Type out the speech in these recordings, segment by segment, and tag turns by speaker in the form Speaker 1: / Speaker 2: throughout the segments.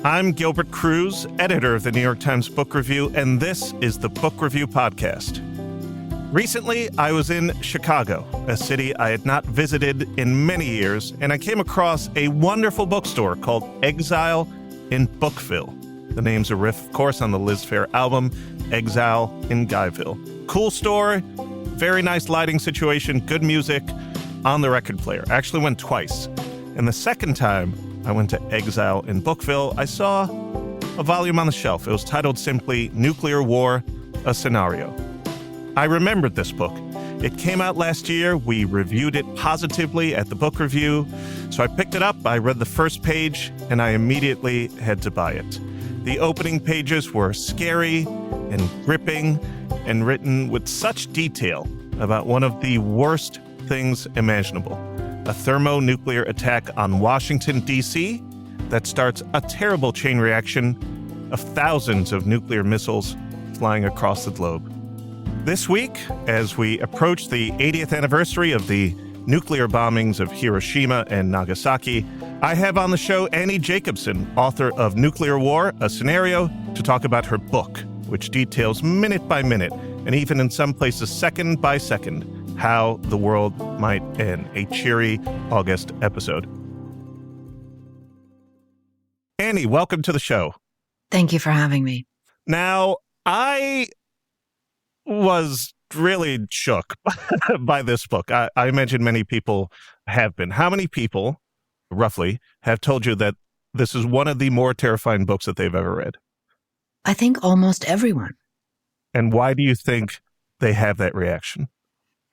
Speaker 1: I'm Gilbert Cruz, editor of the New York Times Book Review, and this is the Book Review Podcast. Recently, I was in Chicago, a city I had not visited in many years, and I came across a wonderful bookstore called Exile in Bookville. The name's a riff, of course, on the Liz Phair album, Exile in Guyville. Cool store, very nice lighting situation, good music, on the record player. I actually went twice. And the second time I went to Exile in Bookville, I saw a volume on the shelf. It was titled simply Nuclear War, A Scenario. I remembered this book. It came out last year. We reviewed it positively at the book review. So I picked it up, I read the first page, and I immediately had to buy it. The opening pages were scary and gripping and written with such detail about one of the worst things imaginable, a thermonuclear attack on Washington, D.C. that starts a terrible chain reaction of thousands of nuclear missiles flying across the globe. This week, as we approach the 80th anniversary of the nuclear bombings of Hiroshima and Nagasaki, I have on the show Annie Jacobsen, author of Nuclear War, A Scenario, to talk about her book, which details minute by minute, and even in some places second by second, how the world might end. A cheery August episode. Annie, welcome to the show.
Speaker 2: Thank you for having me.
Speaker 1: Now, I was really shook by this book. I imagine many people have been. How many people, roughly, have told you that this is one of the more terrifying books that they've ever read?
Speaker 2: I think almost everyone.
Speaker 1: And why do you think they have that reaction?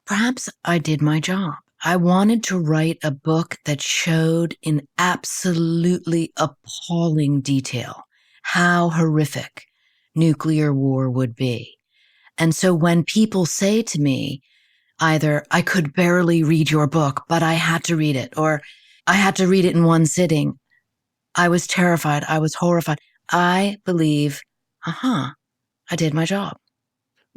Speaker 2: Perhaps I did my job. I wanted to write a book that showed in absolutely appalling detail how horrific nuclear war would be. And so when people say to me, either I could barely read your book, but I had to read it, or I had to read it in one sitting, I was terrified, I was horrified. I believe, I did my job.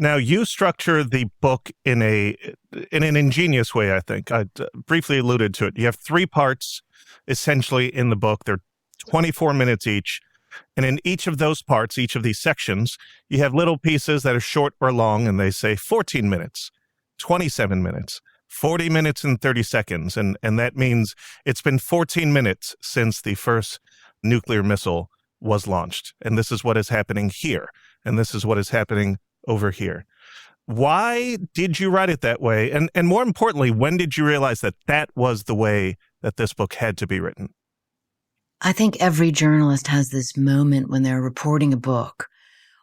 Speaker 1: Now, you structure the book in an ingenious way, I think. I briefly alluded to it. You have three parts, essentially, in the book. They're 24 minutes each. And in each of those parts, each of these sections, you have little pieces that are short or long, and they say 14 minutes, 27 minutes, 40 minutes and 30 seconds. And that means it's been 14 minutes since the first nuclear missile was launched. And this is what is happening here. And this is what is happening over here. Why did you write it that way? And more importantly, when did you realize that that was the way that this book had to be written?
Speaker 2: I think every journalist has this moment when they're reporting a book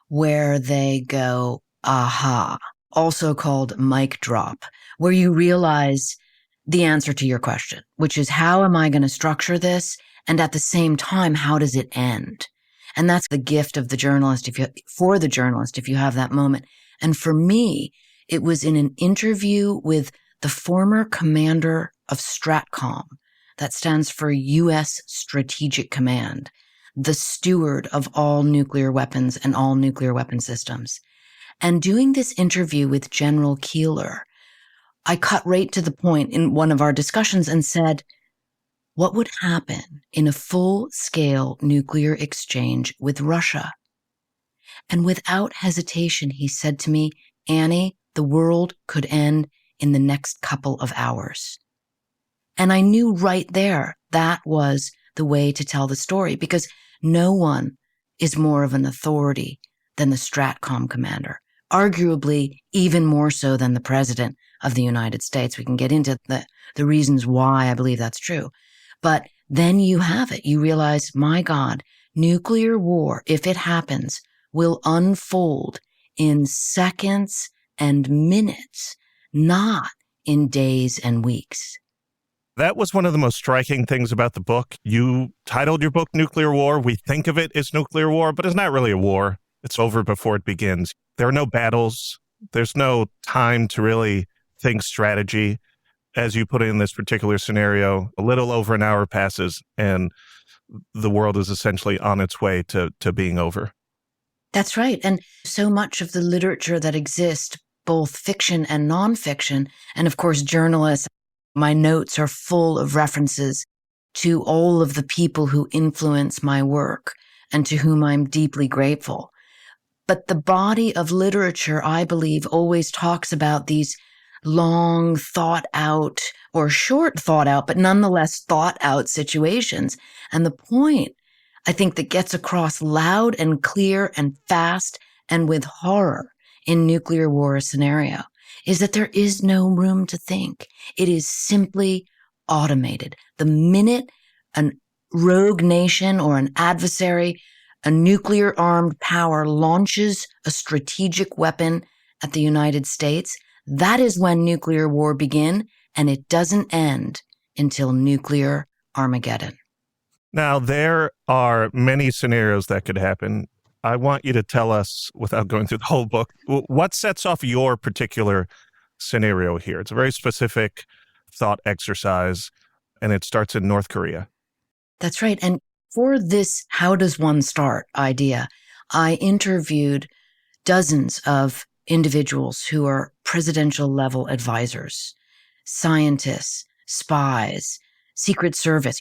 Speaker 2: where they go, aha, also called mic drop, where you realize the answer to your question, which is how am I going to structure this? And at the same time, how does it end? And that's the gift of the journalist, for the journalist, if you have that moment. And for me, it was in an interview with the former commander of STRATCOM, that stands for U.S. Strategic Command, the steward of all nuclear weapons and all nuclear weapon systems. And doing this interview with General Keeler, I cut right to the point in one of our discussions and said, what would happen in a full-scale nuclear exchange with Russia? And without hesitation, he said to me, Annie, the world could end in the next couple of hours. And I knew right there that was the way to tell the story, because no one is more of an authority than the STRATCOM commander, arguably even more so than the president of the United States. We can get into the reasons why I believe that's true. But then you have it. You realize, my God, nuclear war, if it happens, will unfold in seconds and minutes, not in days and weeks.
Speaker 1: That was one of the most striking things about the book. You titled your book Nuclear War. We think of it as nuclear war, but it's not really a war. It's over before it begins. There are no battles. There's no time to really think strategy. As you put it in this particular scenario, a little over an hour passes and the world is essentially on its way to being over.
Speaker 2: That's right. And so much of the literature that exists, both fiction and nonfiction, and of course journalists, my notes are full of references to all of the people who influence my work and to whom I'm deeply grateful. But the body of literature, I believe, always talks about these long thought out or short thought out, but nonetheless thought out situations. And the point, I think, that gets across loud and clear and fast and with horror in nuclear war scenario is that there is no room to think. It is simply automated. The minute an rogue nation or an adversary, a nuclear armed power launches a strategic weapon at the United States, that is when nuclear war begins, and it doesn't end until nuclear Armageddon.
Speaker 1: Now, there are many scenarios that could happen. I want you to tell us, without going through the whole book, what sets off your particular scenario here. It's a very specific thought exercise, and it starts in North Korea.
Speaker 2: That's right. And for this how does one start idea, I interviewed dozens of individuals who are presidential level advisors, scientists, spies, Secret Service,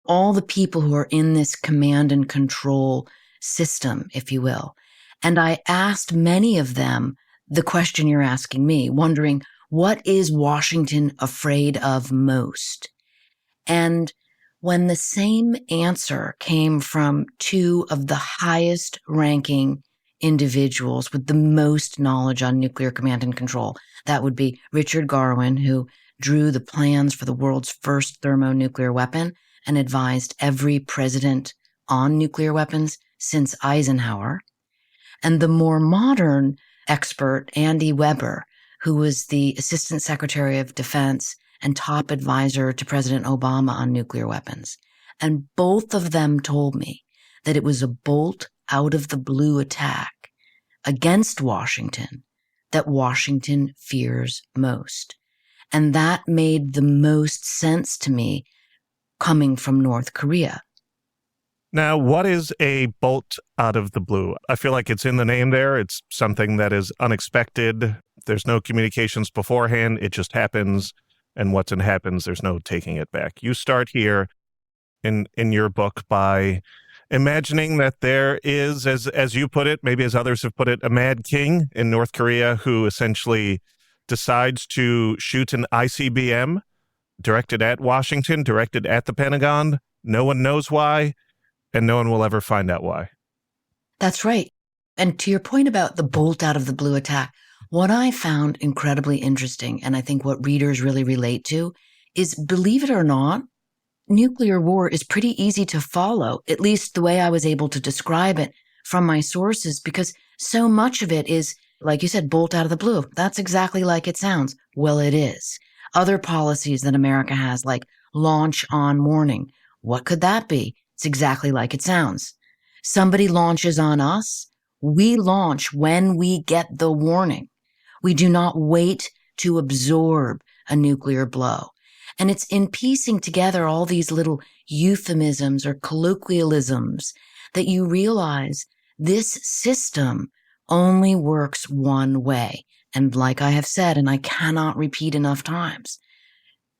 Speaker 2: all the people who are in this command and control system, if you will. And I asked many of them the question you're asking me, wondering, what is Washington afraid of most? And when the same answer came from two of the highest ranking individuals with the most knowledge on nuclear command and control, that would be Richard Garwin, who drew the plans for the world's first thermonuclear weapon and advised every president on nuclear weapons since Eisenhower, and the more modern expert, Andy Weber, who was the Assistant Secretary of Defense and top advisor to President Obama on nuclear weapons. And both of them told me that it was a bolt out of the blue attack against Washington that Washington fears most. And that made the most sense to me coming from North Korea.
Speaker 1: Now, what is a bolt out of the blue? I feel like it's in the name there. It's something that is unexpected. There's no communications beforehand. It just happens. And once it happens, there's no taking it back. You start here in your book by imagining that there is, as you put it, maybe as others have put it, a mad king in North Korea who essentially decides to shoot an ICBM directed at Washington, directed at the Pentagon. No one knows why, and no one will ever find out why.
Speaker 2: That's right. And to your point about the bolt out of the blue attack, what I found incredibly interesting, and I think what readers really relate to, is, believe it or not, nuclear war is pretty easy to follow, at least the way I was able to describe it from my sources, because so much of it is, like you said, bolt out of the blue. That's exactly like it sounds. Well, it is. Other policies that America has, like launch on warning. What could that be? It's exactly like it sounds. Somebody launches on us. We launch when we get the warning. We do not wait to absorb a nuclear blow. And it's in piecing together all these little euphemisms or colloquialisms that you realize this system only works one way. And like I have said, and I cannot repeat enough times,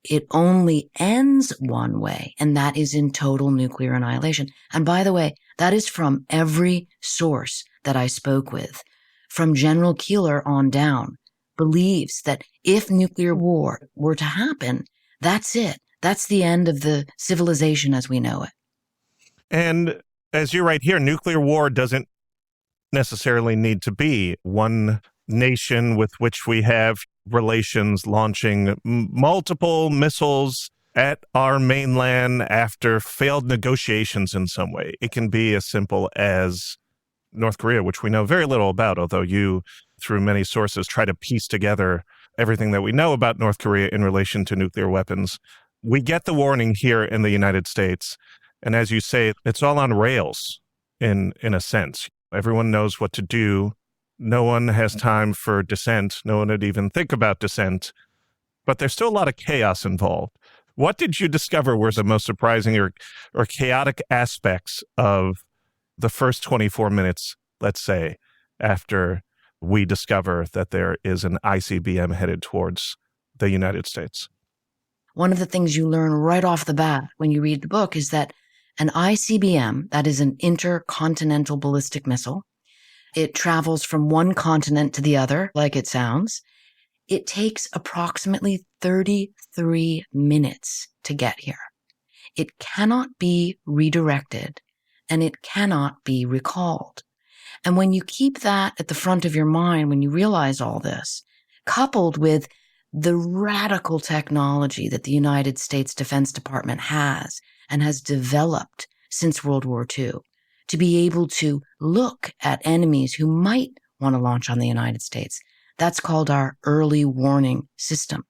Speaker 2: it only ends one way, and that is in total nuclear annihilation. And by the way, that is from every source that I spoke with, from General Keeler on down, believes that if nuclear war were to happen, that's it. That's the end of the civilization as we know it.
Speaker 1: And as you write here, nuclear war doesn't necessarily need to be one nation with which we have relations launching multiple missiles at our mainland after failed negotiations in some way. It can be as simple as North Korea, which we know very little about, although you, through many sources, try to piece together everything that we know about North Korea in relation to nuclear weapons. We get the warning here in the United States. And as you say, it's all on rails in a sense. Everyone knows what to do. No one has time for dissent. No one would even think about dissent. But there's still a lot of chaos involved. What did you discover were the most surprising or chaotic aspects of the first 24 minutes, let's say, after we discover that there is an ICBM headed towards the United States?
Speaker 2: One of the things you learn right off the bat when you read the book is that An ICBM, that is an intercontinental ballistic missile, it travels from one continent to the other, like it sounds. It takes approximately 33 minutes to get here. It cannot be redirected, and it cannot be recalled. And when you keep that at the front of your mind, when you realize all this, coupled with the radical technology that the United States Defense Department has and has developed since World War II, to be able to look at enemies who might want to launch on the United States. That's called our early warning system.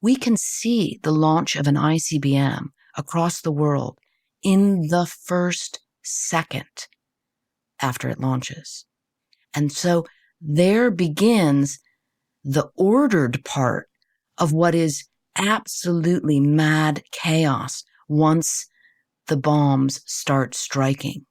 Speaker 2: We can see the launch of an ICBM across the world in the first second after it launches. And so there begins the ordered part of what is absolutely mad chaos once the bombs start striking.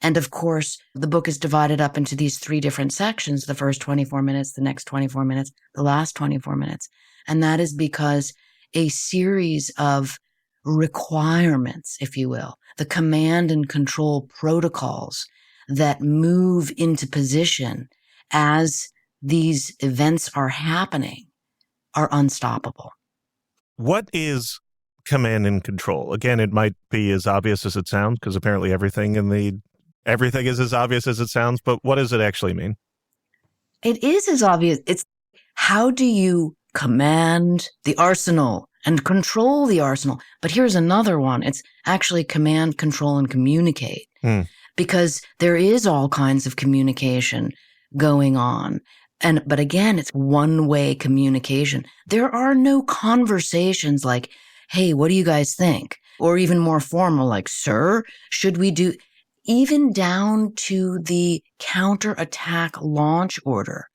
Speaker 2: And of course, the book is divided up into these 3 different sections, the first 24 minutes, the next 24 minutes, the last 24 minutes. And that is because a series of requirements, if you will, the command and control protocols that move into position as these events are happening are unstoppable.
Speaker 1: What is command and control? Again, it might be as obvious as it sounds, because apparently everything is as obvious as it sounds, but what does it actually mean?
Speaker 2: It is as obvious. It's how do you command the arsenal and control the arsenal? But here's another one. It's actually command, control, and communicate. Because there is all kinds of communication going on. But again, it's one-way communication. There are no conversations like, hey, what do you guys think? Or even more formal, like, sir, should we do... Even down to the counterattack launch order,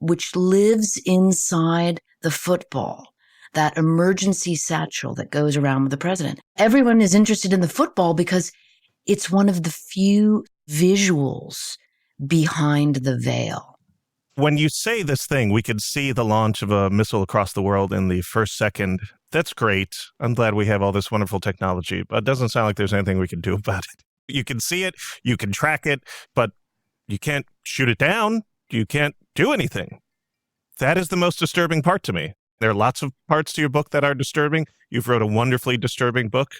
Speaker 2: which lives inside the football, that emergency satchel that goes around with the president. Everyone is interested in the football because it's one of the few visuals behind the veil.
Speaker 1: When you say this thing, we could see the launch of a missile across the world in the first second. That's great. I'm glad we have all this wonderful technology, but it doesn't sound like there's anything we can do about it. You can see it, you can track it, but you can't shoot it down. You can't do anything. That is the most disturbing part to me. There are lots of parts to your book that are disturbing. You've wrote a wonderfully disturbing book.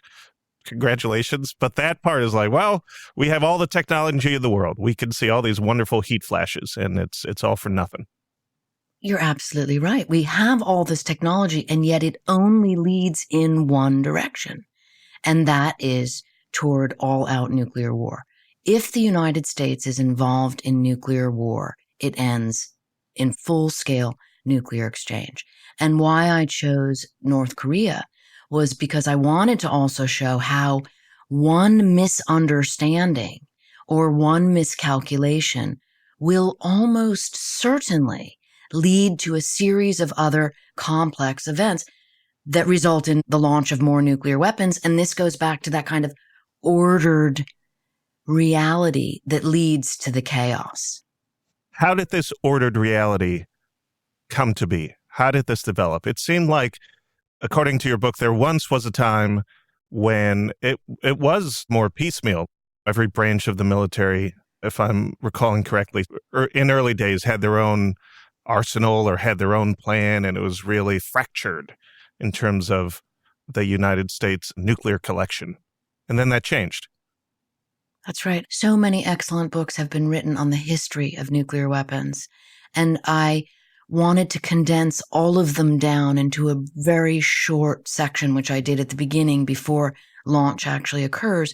Speaker 1: Congratulations. But that part is like, well, we have all the technology in the world. We can see all these wonderful heat flashes, and it's all for nothing.
Speaker 2: You're absolutely right. We have all this technology, and yet it only leads in one direction, and that is toward all-out nuclear war. If the United States is involved in nuclear war, it ends in full-scale nuclear exchange. And why I chose North Korea was because I wanted to also show how one misunderstanding or one miscalculation will almost certainly lead to a series of other complex events that result in the launch of more nuclear weapons. And this goes back to that kind of ordered reality that leads to the chaos.
Speaker 1: How did this ordered reality come to be? How did this develop? It seemed like, according to your book, there once was a time when it was more piecemeal. Every branch of the military, if I'm recalling correctly, in early days had their own arsenal or had their own plan, and it was really fractured in terms of the United States nuclear collection. And then that changed.
Speaker 2: That's right. So many excellent books have been written on the history of nuclear weapons. And I wanted to condense all of them down into a very short section, which I did at the beginning before launch actually occurs,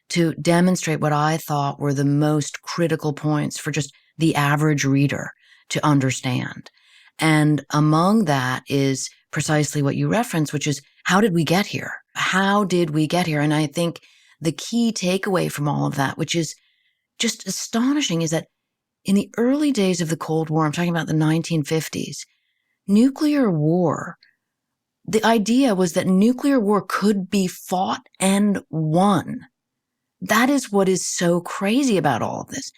Speaker 2: to demonstrate what I thought were the most critical points for just the average reader to understand. And among that is precisely what you referenced, which is, how did we get here? How did we get here? And I think the key takeaway from all of that, which is just astonishing, is that in the early days of the Cold War, I'm talking about the 1950s, nuclear war, the idea was that nuclear war could be fought and won. That is what is so crazy about all of this.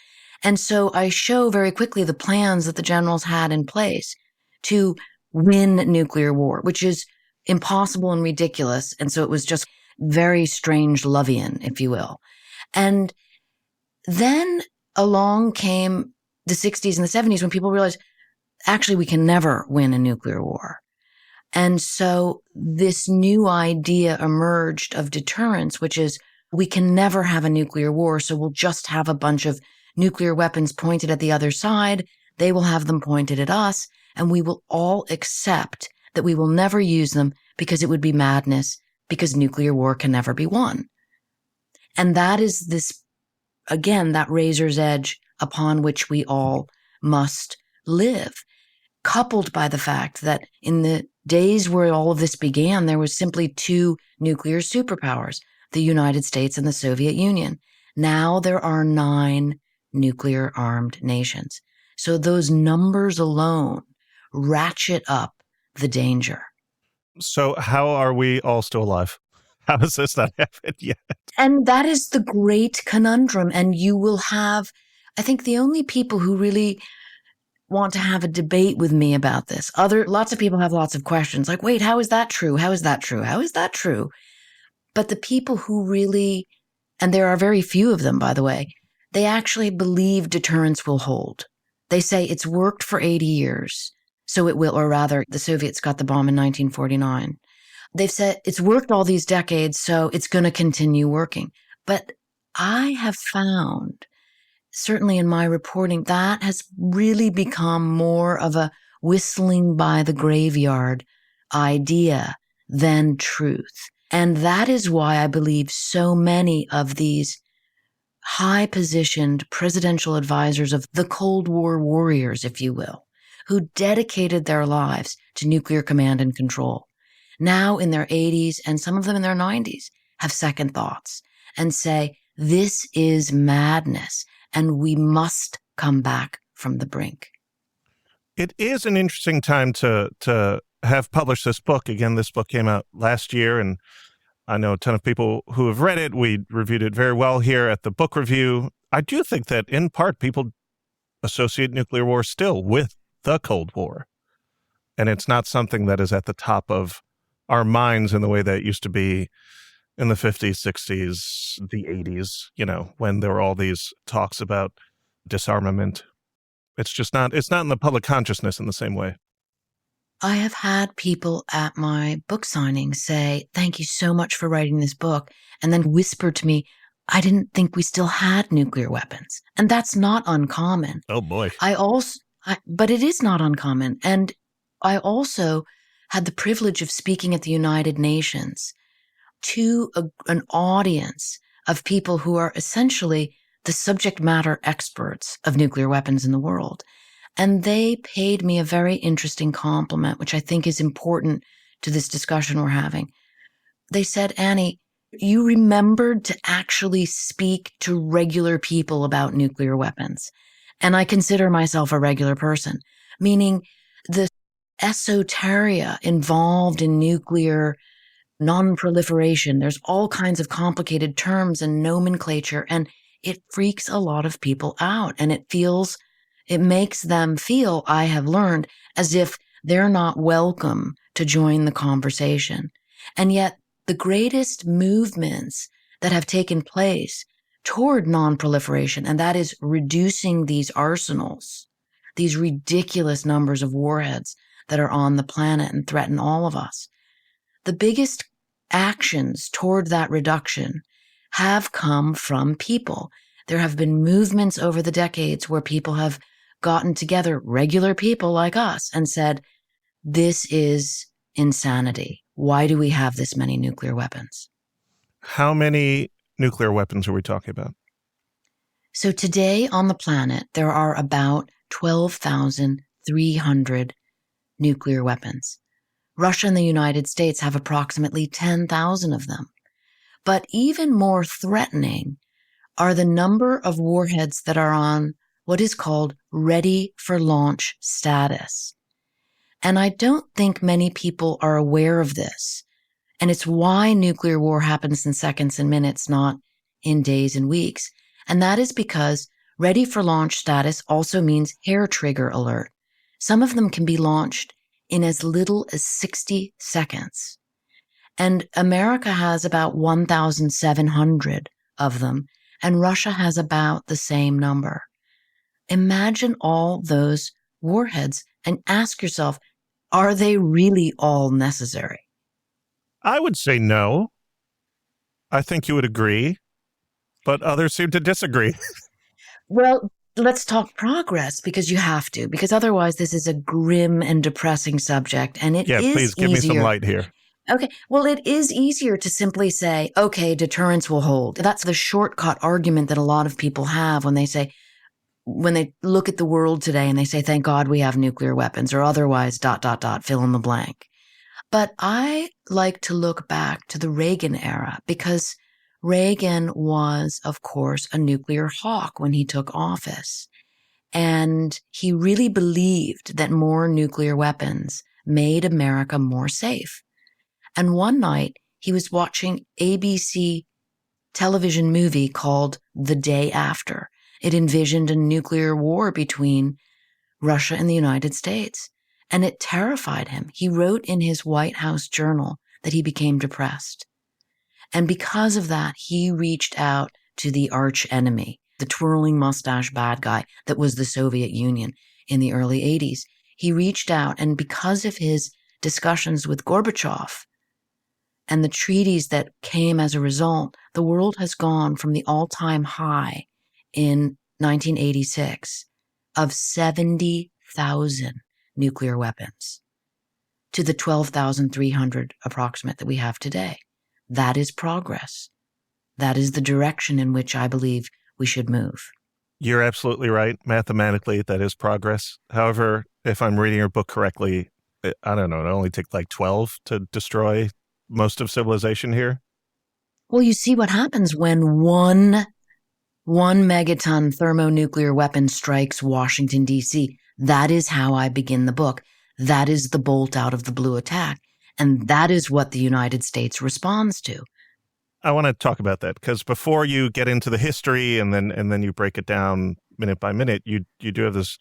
Speaker 2: And so I show very quickly the plans that the generals had in place to win nuclear war, which is impossible and ridiculous. And so it was just very strange Lovian, if you will. And then along came the 60s and the 70s when people realized, actually, we can never win a nuclear war. And so this new idea emerged of deterrence, which is we can never have a nuclear war, so we'll just have a bunch of nuclear weapons pointed at the other side. They will have them pointed at us, and we will all accept that we will never use them because it would be madness, because nuclear war can never be won. And that is this, again, that razor's edge upon which we all must live, coupled by the fact that in the days where all of this began, there was simply two nuclear superpowers, the United States and the Soviet Union. Now there are 9 nuclear-armed nations. So those numbers alone ratchet up the danger.
Speaker 1: So how are we all still alive? How has this not happened yet?
Speaker 2: And that is the great conundrum. And you will have, I think the only people who really want to have a debate with me about this, lots of people have lots of questions like, wait, how is that true? How is that true? How is that true? But the people who really, and there are very few of them, by the way, they actually believe deterrence will hold. They say it's worked for 80 years, so it will, or rather, the Soviets got the bomb in 1949. They've said it's worked all these decades, so it's going to continue working. But I have found, certainly in my reporting, that has really become more of a whistling by the graveyard idea than truth. And that is why I believe so many of these high-positioned presidential advisors of the Cold War warriors, if you will, who dedicated their lives to nuclear command and control, now in their 80s and some of them in their 90s, have second thoughts and say, this is madness and we must come back from the brink.
Speaker 1: It is an interesting time to have published this book. Again, this book came out last year, and I know a ton of people who have read it. We reviewed it very well here at the book review. I do think that in part people associate nuclear war still with the Cold War. And it's not something that is at the top of our minds in the way that it used to be in the 50s, 60s, the 80s, when there were all these talks about disarmament. It's not in the public consciousness in the same way.
Speaker 2: I have had people at my book signing say, thank you so much for writing this book, and then whisper to me, I didn't think we still had nuclear weapons. And that's not uncommon.
Speaker 1: Oh, boy.
Speaker 2: But it is not uncommon. And I also had the privilege of speaking at the United Nations to an audience of people who are essentially the subject matter experts of nuclear weapons in the world. And they paid me a very interesting compliment, which I think is important to this discussion we're having. They said, Annie, you remembered to actually speak to regular people about nuclear weapons. And I consider myself a regular person, meaning the esoteria involved in nuclear non-proliferation. There's all kinds of complicated terms and nomenclature, and it freaks a lot of people out. And it makes them feel, I have learned, as if they're not welcome to join the conversation. And yet the greatest movements that have taken place toward non-proliferation, and that is reducing these arsenals, these ridiculous numbers of warheads that are on the planet and threaten all of us. The biggest actions toward that reduction have come from people. There have been movements over the decades where people have gotten together, regular people like us, and said, this is insanity. Why do we have this many nuclear weapons?
Speaker 1: How many nuclear weapons are we talking about?
Speaker 2: So today on the planet, there are about 12,300 nuclear weapons. Russia and the United States have approximately 10,000 of them. But even more threatening are the number of warheads that are on what is called ready for launch status. And I don't think many people are aware of this. And it's why nuclear war happens in seconds and minutes, not in days and weeks. And that is because ready for launch status also means hair trigger alert. Some of them can be launched in as little as 60 seconds. And America has about 1,700 of them, and Russia has about the same number. Imagine all those warheads and ask yourself, are they really all necessary?
Speaker 1: I would say no. I think you would agree, but others seem to disagree.
Speaker 2: Well, let's talk progress because you have to, because otherwise this is a grim and depressing subject, and it
Speaker 1: Yeah,
Speaker 2: is
Speaker 1: please give me some
Speaker 2: easier.
Speaker 1: light here.
Speaker 2: Okay, well, it is easier to simply say, okay, deterrence will hold. That's the shortcut argument that a lot of people have when they look at the world today and they say, thank God we have nuclear weapons, or otherwise, ... fill in the blank. But I like to look back to the Reagan era because Reagan was, of course, a nuclear hawk when he took office. And he really believed that more nuclear weapons made America more safe. And one night he was watching ABC television movie called The Day After. It envisioned a nuclear war between Russia and the United States. And it terrified him. He wrote in his White House journal that he became depressed. And because of that, he reached out to the arch enemy, the twirling mustache bad guy that was the Soviet Union in the early 80s. He reached out, and because of his discussions with Gorbachev and the treaties that came as a result, the world has gone from the all-time high in 1986 of 70,000 nuclear weapons to the 12,300 approximate that we have today. That is progress. That is the direction in which I believe we should move.
Speaker 1: You're absolutely right. Mathematically, that is progress. However, if I'm reading your book correctly, I don't know, it only took like 12 to destroy most of civilization here.
Speaker 2: Well, you see what happens when one megaton thermonuclear weapon strikes Washington, D.C. That is how I begin the book. That is the bolt out of the blue attack. And that is what the United States responds to.
Speaker 1: I want to talk about that because before you get into the history and then you break it down minute by minute, you do have this,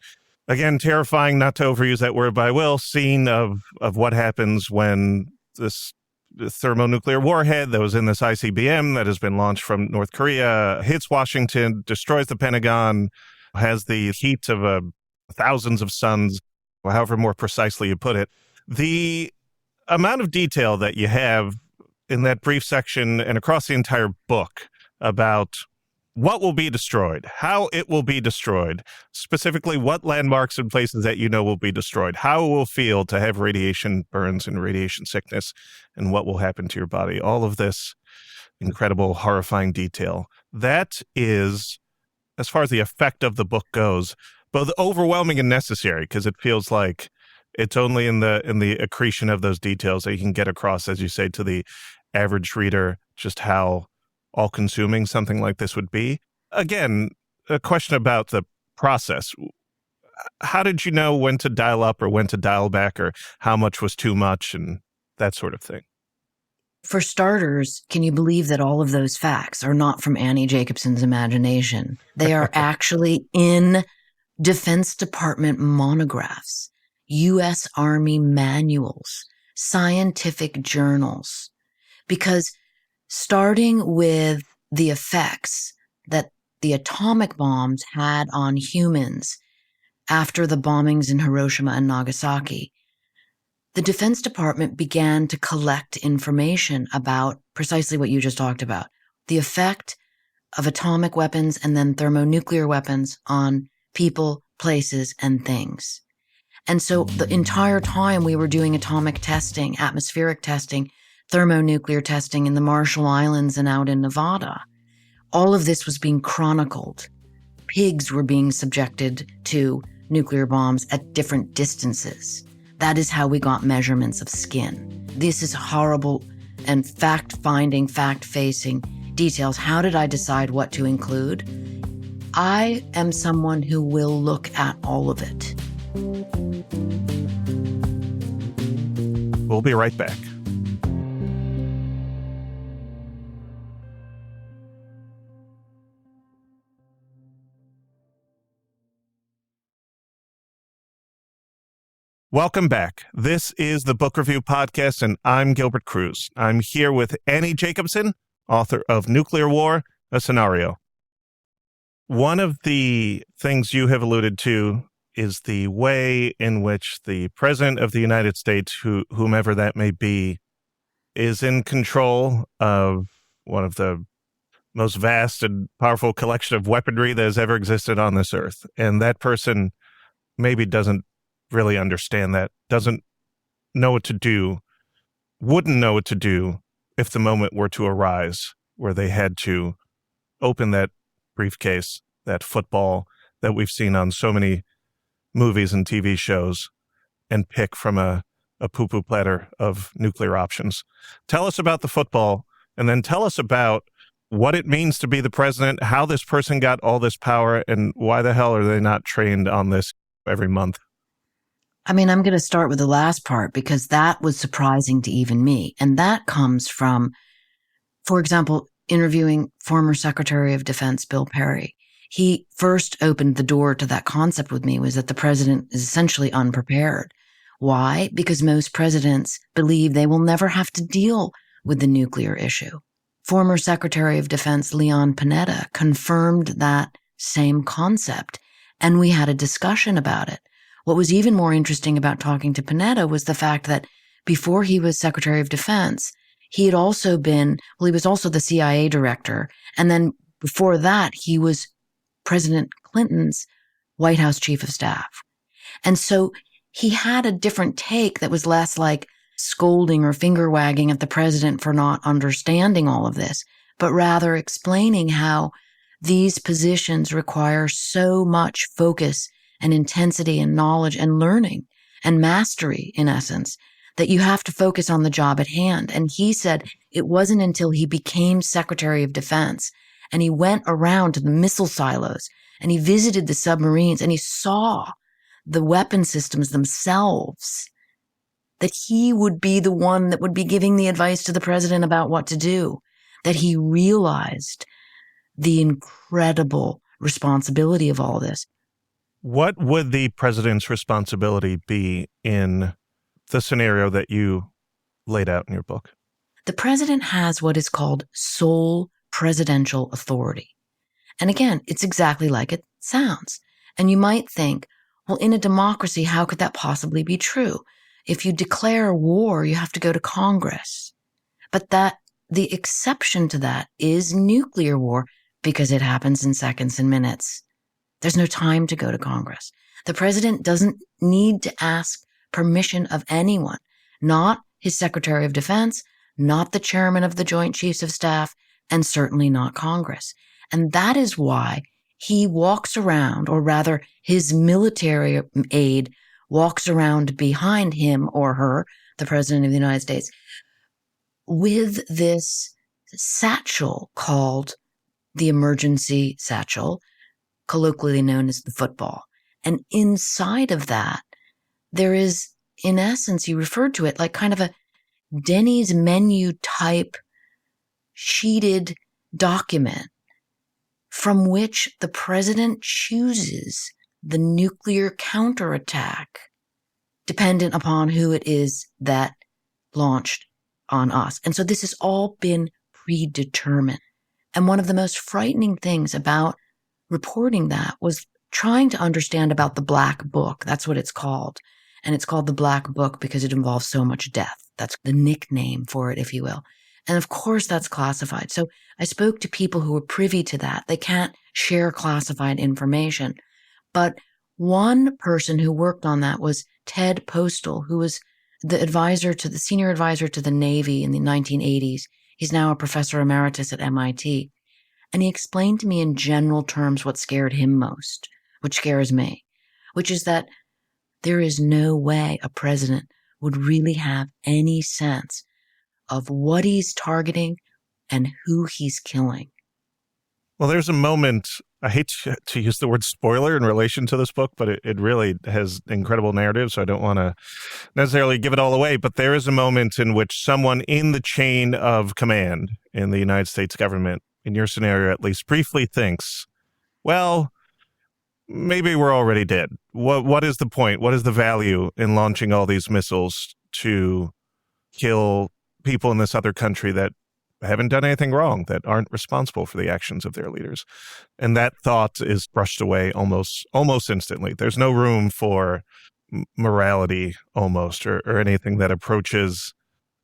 Speaker 1: again, terrifying, not to overuse that word, but I will, scene of what happens when this thermonuclear warhead that was in this ICBM that has been launched from North Korea hits Washington, destroys the Pentagon, has the heat of thousands of suns, or however more precisely you put it. The amount of detail that you have in that brief section and across the entire book about what will be destroyed, how it will be destroyed, specifically what landmarks and places that you know will be destroyed, how it will feel to have radiation burns and radiation sickness, and what will happen to your body. All of this incredible, horrifying detail. That is, as far as the effect of the book goes, both overwhelming and necessary, because it feels like it's only in the accretion of those details that you can get across, as you say, to the average reader, just how all-consuming something like this would be. Again, a question about the process. How did you know when to dial up or when to dial back, or how much was too much and that sort of thing?
Speaker 2: For starters, can you believe that all of those facts are not from Annie Jacobsen's imagination? They are actually in Defense Department monographs, U.S. Army manuals, scientific journals. Because starting with the effects that the atomic bombs had on humans after the bombings in Hiroshima and Nagasaki, the Defense Department began to collect information about precisely what you just talked about, the effect of atomic weapons and then thermonuclear weapons on people, places, and things. And so the entire time we were doing atomic testing, atmospheric testing, thermonuclear testing in the Marshall Islands and out in Nevada, all of this was being chronicled. Pigs were being subjected to nuclear bombs at different distances. That is how we got measurements of skin. This is horrible and fact-finding, fact-facing details. How did I decide what to include? I am someone who will look at all of it.
Speaker 1: We'll be right back. Welcome back. This is the Book Review Podcast, and I'm Gilbert Cruz. I'm here with Annie Jacobsen, author of Nuclear War, A Scenario. One of the things you have alluded to is the way in which the President of the United States, whomever that may be, is in control of one of the most vast and powerful collection of weaponry that has ever existed on this earth. And that person maybe doesn't really understand that, doesn't know what to do, wouldn't know what to do if the moment were to arise where they had to open that briefcase, that football that we've seen on so many movies and TV shows, and pick from a poo-poo platter of nuclear options. Tell us about the football, and then tell us about what it means to be the president, how this person got all this power, and why the hell are they not trained on this every month?
Speaker 2: I mean, I'm going to start with the last part because that was surprising to even me. And that comes from, for example, interviewing former Secretary of Defense Bill Perry. He first opened the door to that concept with me, was that the president is essentially unprepared. Why? Because most presidents believe they will never have to deal with the nuclear issue. Former Secretary of Defense Leon Panetta confirmed that same concept, and we had a discussion about it. What was even more interesting about talking to Panetta was the fact that before he was Secretary of Defense, he had also been, he was also the CIA director. And then before that, he was President Clinton's White House chief of staff. And so he had a different take that was less like scolding or finger wagging at the president for not understanding all of this, but rather explaining how these positions require so much focus and intensity and knowledge and learning and mastery, in essence, that you have to focus on the job at hand. And he said it wasn't until he became Secretary of Defense and he went around to the missile silos and he visited the submarines and he saw the weapon systems themselves that he would be the one that would be giving the advice to the president about what to do, that he realized the incredible responsibility of all this.
Speaker 1: What would the president's responsibility be in the scenario that you laid out in your book?
Speaker 2: The president has what is called sole presidential authority. And again, it's exactly like it sounds. And you might think, well, in a democracy, how could that possibly be true? If you declare war, you have to go to Congress. But the exception to that is nuclear war because it happens in seconds and minutes. There's no time to go to Congress. The president doesn't need to ask permission of anyone, not his Secretary of Defense, not the chairman of the Joint Chiefs of Staff, and certainly not Congress. And that is why he walks around, or rather his military aide walks around behind him or her, the president of the United States, with this satchel called the emergency satchel, colloquially known as the football. And inside of that, there is, in essence, you referred to it like kind of a Denny's menu type sheeted document from which the president chooses the nuclear counterattack dependent upon who it is that launched on us. And so this has all been predetermined. And one of the most frightening things about reporting that was trying to understand about the Black Book. That's what it's called. And it's called the Black Book because it involves so much death. That's the nickname for it, if you will. And of course, that's classified. So I spoke to people who were privy to that. They can't share classified information. But one person who worked on that was Ted Postal, who was the senior advisor to the Navy in the 1980s. He's now a professor emeritus at MIT. And he explained to me in general terms what scared him most, which scares me, which is that there is no way a president would really have any sense of what he's targeting and who he's killing.
Speaker 1: Well, there's a moment, I hate to use the word spoiler in relation to this book, but it really has incredible narrative, so I don't want to necessarily give it all away, but there is a moment in which someone in the chain of command in the United States government, in your scenario at least, briefly thinks, well, maybe we're already dead. What is the point? What is the value in launching all these missiles to kill people in this other country that haven't done anything wrong, that aren't responsible for the actions of their leaders? And that thought is brushed away almost instantly. There's no room for morality almost, or anything that approaches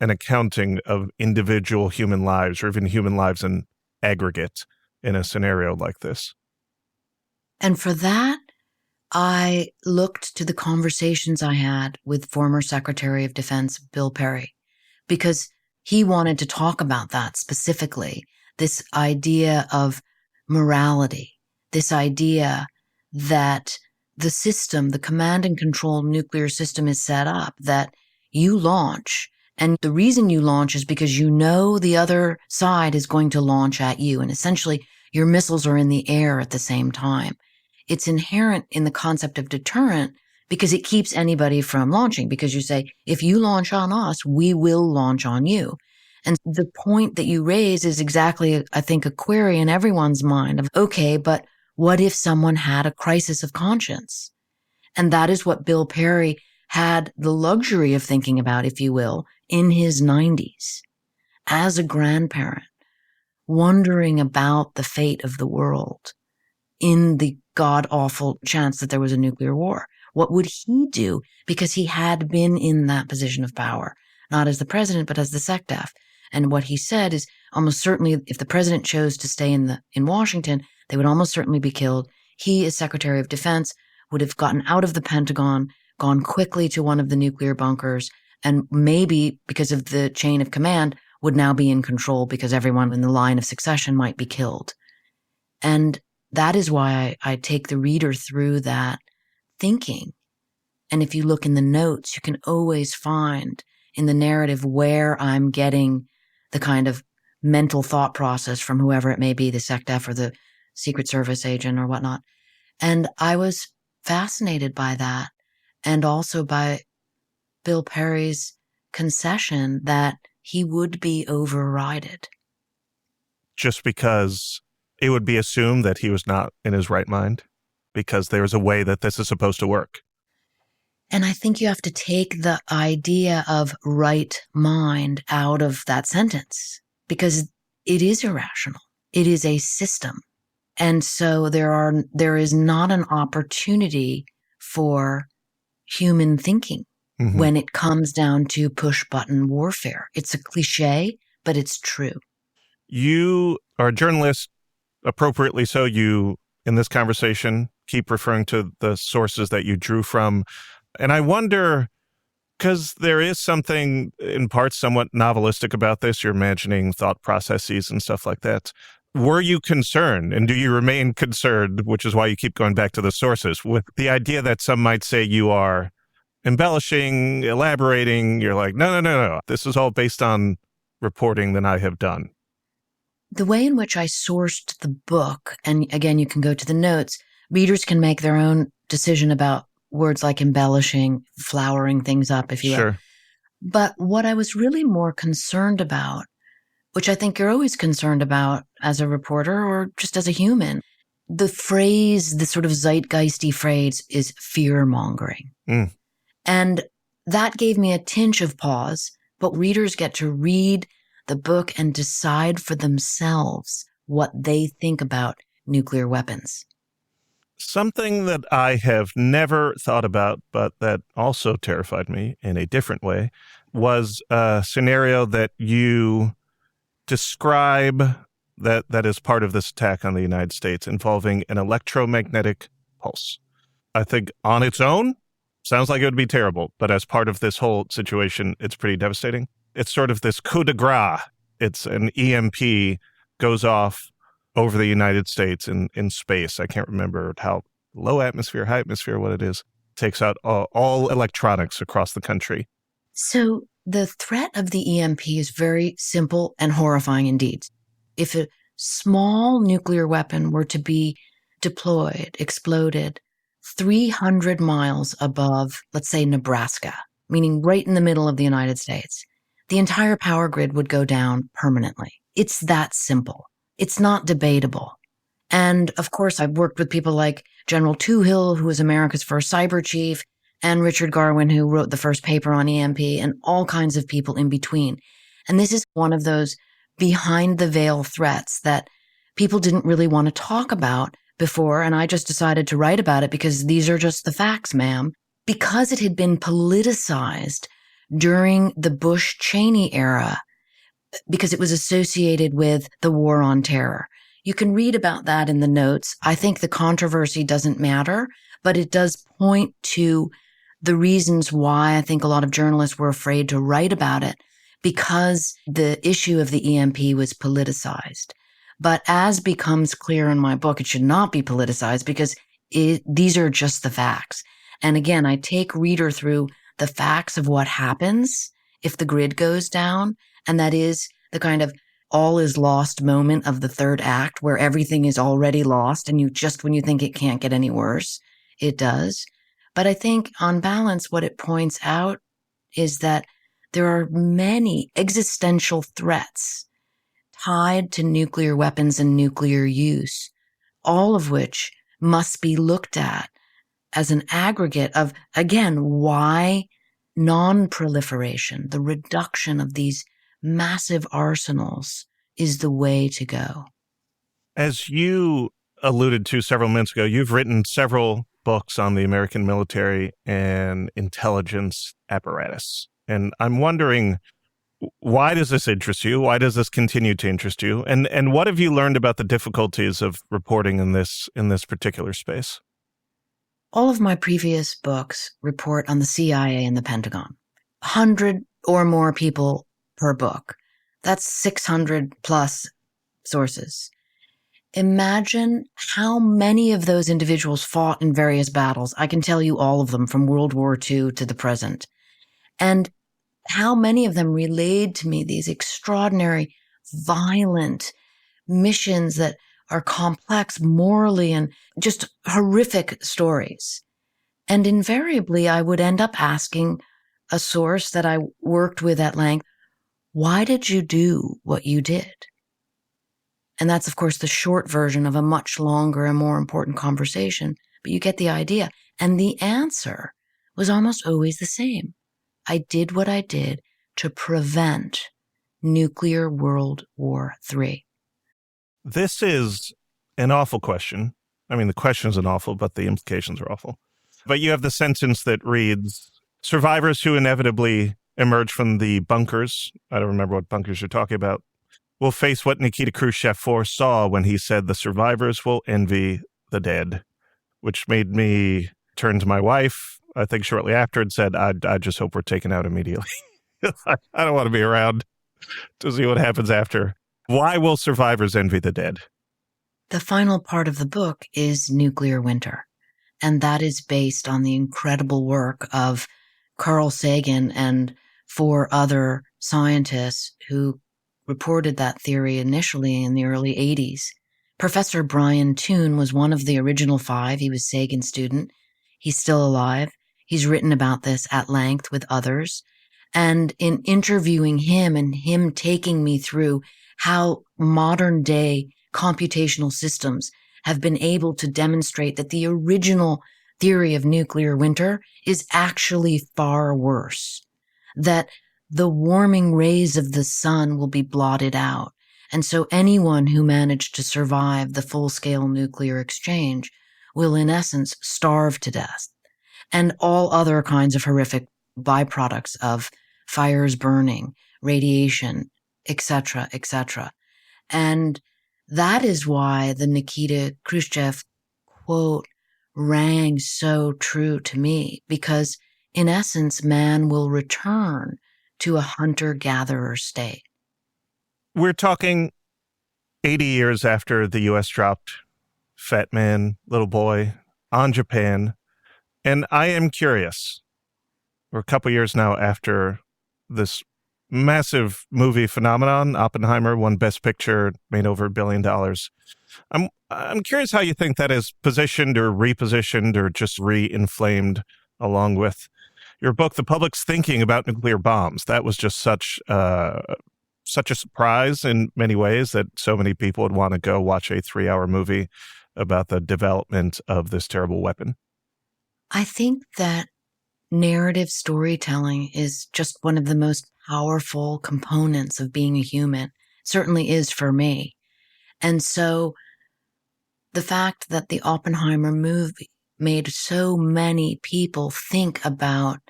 Speaker 1: an accounting of individual human lives, or even human lives in aggregate in a scenario like this.
Speaker 2: And for that, I looked to the conversations I had with former Secretary of Defense Bill Perry, because he wanted to talk about that specifically, this idea of morality, this idea that the system, the command and control nuclear system is set up that you launch. And the reason you launch is because you know the other side is going to launch at you. And essentially, your missiles are in the air at the same time. It's inherent in the concept of deterrent because it keeps anybody from launching, because you say, if you launch on us, we will launch on you. And the point that you raise is exactly, I think, a query in everyone's mind of, okay, but what if someone had a crisis of conscience? And that is what Bill Perry had the luxury of thinking about, if you will, in his 90s, as a grandparent, wondering about the fate of the world in the god-awful chance that there was a nuclear war. What would he do? Because he had been in that position of power, not as the president, but as the SecDef. And what he said is almost certainly if the president chose to stay in Washington, they would almost certainly be killed. He, as Secretary of Defense, would have gotten out of the Pentagon, gone quickly to one of the nuclear bunkers, and maybe because of the chain of command would now be in control because everyone in the line of succession might be killed. And that is why I take the reader through that thinking. And if you look in the notes, you can always find in the narrative where I'm getting the kind of mental thought process from whoever it may be, the SecDef or the Secret Service agent or whatnot. And I was fascinated by that, and also by Bill Perry's concession that he would be overrided.
Speaker 1: Just because it would be assumed that he was not in his right mind, because there is a way that this is supposed to work.
Speaker 2: And I think you have to take the idea of right mind out of that sentence, because it is irrational. It is a system. And so there is not an opportunity for human thinking when it comes down to push button warfare. It's a cliche, but it's true.
Speaker 1: You are a journalist, appropriately so. You, in this conversation, keep referring to the sources that you drew from. And I wonder, because there is something in parts somewhat novelistic about this, you're imagining thought processes and stuff like that. Were you concerned, and do you remain concerned, which is why you keep going back to the sources, with the idea that some might say you are embellishing, elaborating? You're like, no. This is all based on reporting that I have done.
Speaker 2: The way in which I sourced the book, and again, you can go to the notes, readers can make their own decision about words like embellishing, flowering things up, if you will.
Speaker 1: Sure.
Speaker 2: But what I was really more concerned about, which I think you're always concerned about as a reporter or just as a human, the phrase, the sort of zeitgeisty phrase is fear-mongering. And that gave me a tinge of pause, but readers get to read the book and decide for themselves what they think about nuclear weapons.
Speaker 1: Something that I have never thought about, but that also terrified me in a different way, was a scenario that you describe that is part of this attack on the United States involving an electromagnetic pulse. I think on its own, sounds like it would be terrible, but as part of this whole situation, it's pretty devastating. It's sort of this coup de grace. It's an EMP goes off over the United States in space. I can't remember how low atmosphere, high atmosphere, what it is. Takes out all electronics across the country.
Speaker 2: So the threat of the EMP is very simple and horrifying indeed. If a small nuclear weapon were to be deployed, exploded 300 miles above, let's say, Nebraska, meaning right in the middle of the United States, the entire power grid would go down permanently. It's that simple. It's not debatable. And of course, I've worked with people like General Toohill, who was America's first cyber chief, and Richard Garwin, who wrote the first paper on EMP, and all kinds of people in between. And this is one of those behind the veil threats that people didn't really want to talk about before. And I just decided to write about it because these are just the facts, ma'am. Because it had been politicized during the Bush-Cheney era, because it was associated with the war on terror. You can read about that in the notes. I think the controversy doesn't matter, but it does point to the reasons why I think a lot of journalists were afraid to write about it, because the issue of the EMP was politicized. But as becomes clear in my book, it should not be politicized because these are just the facts. And again, I take reader through the facts of what happens if the grid goes down. And that is the kind of all is lost moment of the third act where everything is already lost. And when you think it can't get any worse, it does. But I think on balance, what it points out is that there are many existential threats tied to nuclear weapons and nuclear use, all of which must be looked at as an aggregate of, again, why non-proliferation, the reduction of these massive arsenals, is the way to go.
Speaker 1: As you alluded to several minutes ago, you've written several books on the American military and intelligence apparatus. And I'm wondering, why does this interest you? Why does this continue to interest you? And what have you learned about the difficulties of reporting in this particular space?
Speaker 2: All of my previous books report on the CIA and the Pentagon. 100 or more people per book. That's 600 plus sources. Imagine how many of those individuals fought in various battles. I can tell you all of them from World War II to the present. And how many of them relayed to me these extraordinary, violent missions that are complex morally and just horrific stories. And invariably, I would end up asking a source that I worked with at length, why did you do what you did? And that's, of course, the short version of a much longer and more important conversation, but you get the idea. And the answer was almost always the same. I did what I did to prevent nuclear World War III.
Speaker 1: This is an awful question. I mean, the question isn't awful, but the implications are awful. But you have the sentence that reads, survivors who inevitably emerge from the bunkers, I don't remember what bunkers you're talking about, will face what Nikita Khrushchev foresaw when he said the survivors will envy the dead, which made me turn to my wife, I think shortly after, and said, I just hope we're taken out immediately. I don't want to be around to see what happens after. Why will survivors envy the dead?
Speaker 2: The final part of the book is Nuclear Winter, and that is based on the incredible work of Carl Sagan and 4 other scientists who reported that theory initially in the early 80s. Professor Brian Toon was one of the original 5. He was Sagan's student. He's still alive. He's written about this at length with others. And in interviewing him and him taking me through how modern day computational systems have been able to demonstrate that the original theory of nuclear winter is actually far worse, that the warming rays of the sun will be blotted out. And so anyone who managed to survive the full-scale nuclear exchange will, in essence, starve to death. And all other kinds of horrific byproducts of fires burning, radiation, etc., etc. And that is why the Nikita Khrushchev quote rang so true to me, because in essence, man will return to a hunter-gatherer state.
Speaker 1: We're talking 80 years after the U.S. dropped Fat Man, Little Boy on Japan. And I am curious, we're a couple years now after this massive movie phenomenon. Oppenheimer won Best Picture, made over $1 billion. I'm curious how you think that is positioned or repositioned or just re-inflamed along with your book, The Public's Thinking About Nuclear Bombs. That was just such a such a surprise in many ways that so many people would want to go watch a 3-hour movie about the development of this terrible weapon?
Speaker 2: I think that narrative storytelling is just one of the most powerful components of being a human. It certainly is for me. And so the fact that the Oppenheimer movie made so many people think about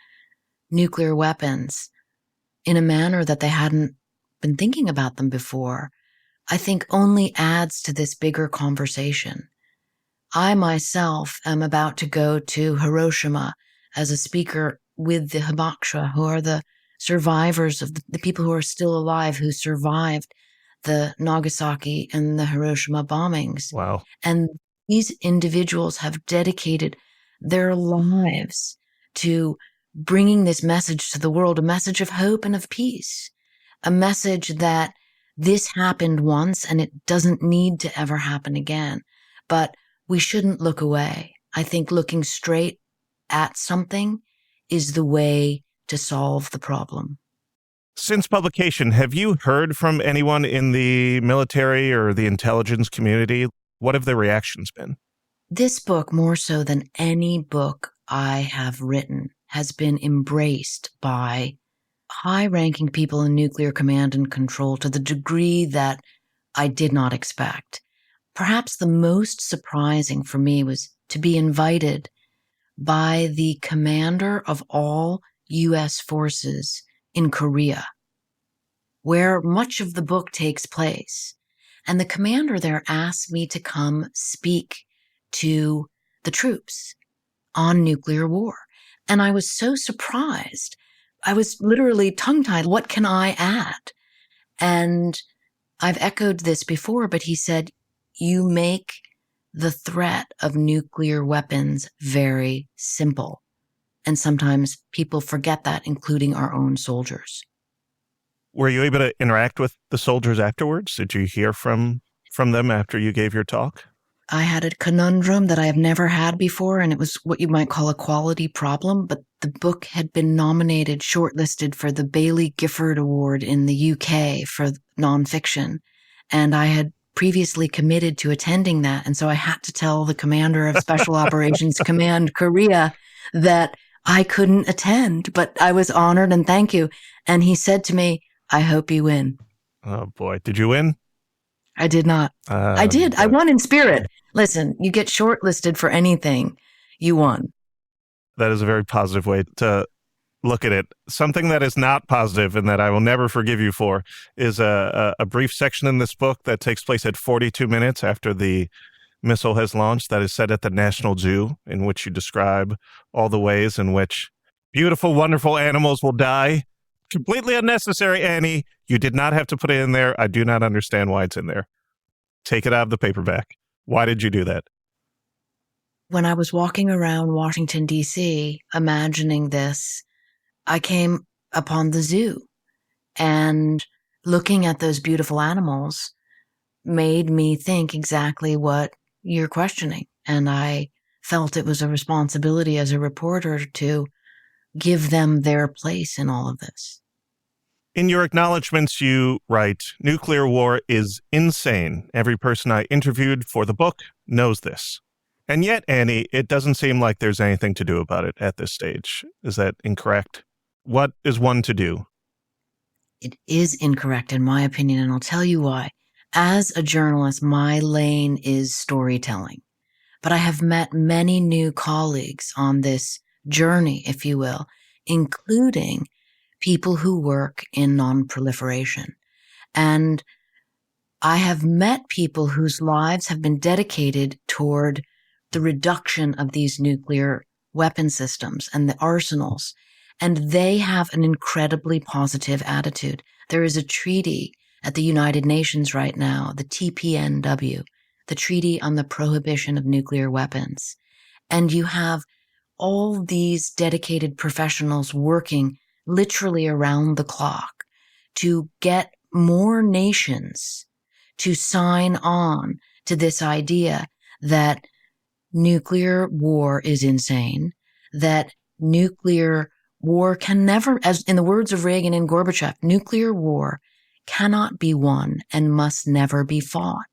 Speaker 2: nuclear weapons in a manner that they hadn't been thinking about them before, I think only adds to this bigger conversation. I myself am about to go to Hiroshima as a speaker with the Hibakusha, who are the survivors of the people who are still alive, who survived the Nagasaki and the Hiroshima bombings.
Speaker 1: Wow.
Speaker 2: And these individuals have dedicated their lives to bringing this message to the world, a message of hope and of peace, a message that this happened once and it doesn't need to ever happen again. But we shouldn't look away. I think looking straight at something is the way to solve the problem.
Speaker 1: Since publication, have you heard from anyone in the military or the intelligence community? What have their reactions been?
Speaker 2: This book, more so than any book I have written, has been embraced by high-ranking people in nuclear command and control to the degree that I did not expect. Perhaps the most surprising for me was to be invited by the commander of all U.S. forces in Korea, where much of the book takes place. And the commander there asked me to come speak to the troops on nuclear war. And I was so surprised. I was literally tongue-tied. What can I add? And I've echoed this before, but he said, you make the threat of nuclear weapons very simple. And sometimes people forget that, including our own soldiers.
Speaker 1: Were you able to interact with the soldiers afterwards? Did you hear from them after you gave your talk?
Speaker 2: I had a conundrum that I have never had before, and it was what you might call a quality problem, but the book had been nominated, shortlisted for the Baillie Gifford Award in the UK for nonfiction, and I had previously committed to attending that, and so I had to tell the commander of Special Operations Command Korea that I couldn't attend, but I was honored and thank you. And he said to me, I hope you win.
Speaker 1: Oh boy, did you win?
Speaker 2: I did not. I did. I won in spirit. Listen, you get shortlisted for anything, you won.
Speaker 1: That is a very positive way to look at it. Something that is not positive and that I will never forgive you for is a brief section in this book that takes place at 42 minutes after the missile has launched that is set at the National Zoo, in which you describe all the ways in which beautiful, wonderful animals will die. Completely unnecessary, Annie. You did not have to put it in there. I do not understand why it's in there. Take it out of the paperback. Why did you do that?
Speaker 2: When I was walking around Washington, D.C., imagining this, I came upon the zoo, and looking at those beautiful animals made me think exactly what you're questioning. And I felt it was a responsibility as a reporter to give them their place in all of this.
Speaker 1: In your acknowledgments, you write, nuclear war is insane. Every person I interviewed for the book knows this. And yet, Annie, it doesn't seem like there's anything to do about it at this stage. Is that incorrect? What is one to do?
Speaker 2: It is incorrect, in my opinion, and I'll tell you why. As a journalist, my lane is storytelling. But I have met many new colleagues on this journey, if you will, including people who work in non-proliferation. And I have met people whose lives have been dedicated toward the reduction of these nuclear weapon systems and the arsenals. And they have an incredibly positive attitude. There is a treaty at the United Nations right now, the TPNW, the Treaty on the Prohibition of Nuclear Weapons. And you have all these dedicated professionals working literally around the clock to get more nations to sign on to this idea that nuclear war is insane, that nuclear war can never, as in the words of Reagan and Gorbachev, nuclear war cannot be won and must never be fought.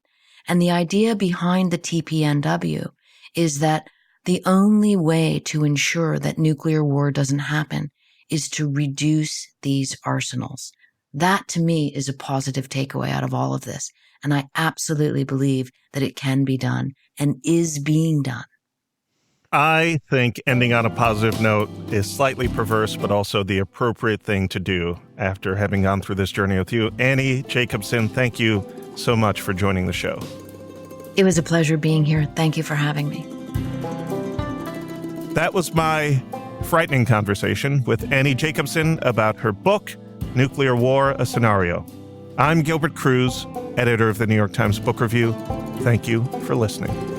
Speaker 2: And the idea behind the TPNW is that the only way to ensure that nuclear war doesn't happen is to reduce these arsenals. That, to me, is a positive takeaway out of all of this. And I absolutely believe that it can be done and is being done.
Speaker 1: I think ending on a positive note is slightly perverse, but also the appropriate thing to do after having gone through this journey with you. Annie Jacobsen, thank you so much for joining the show.
Speaker 2: It was a pleasure being here. Thank you for having me.
Speaker 1: That was my frightening conversation with Annie Jacobsen about her book, Nuclear War, A Scenario. I'm Gilbert Cruz, editor of the New York Times Book Review. Thank you for listening.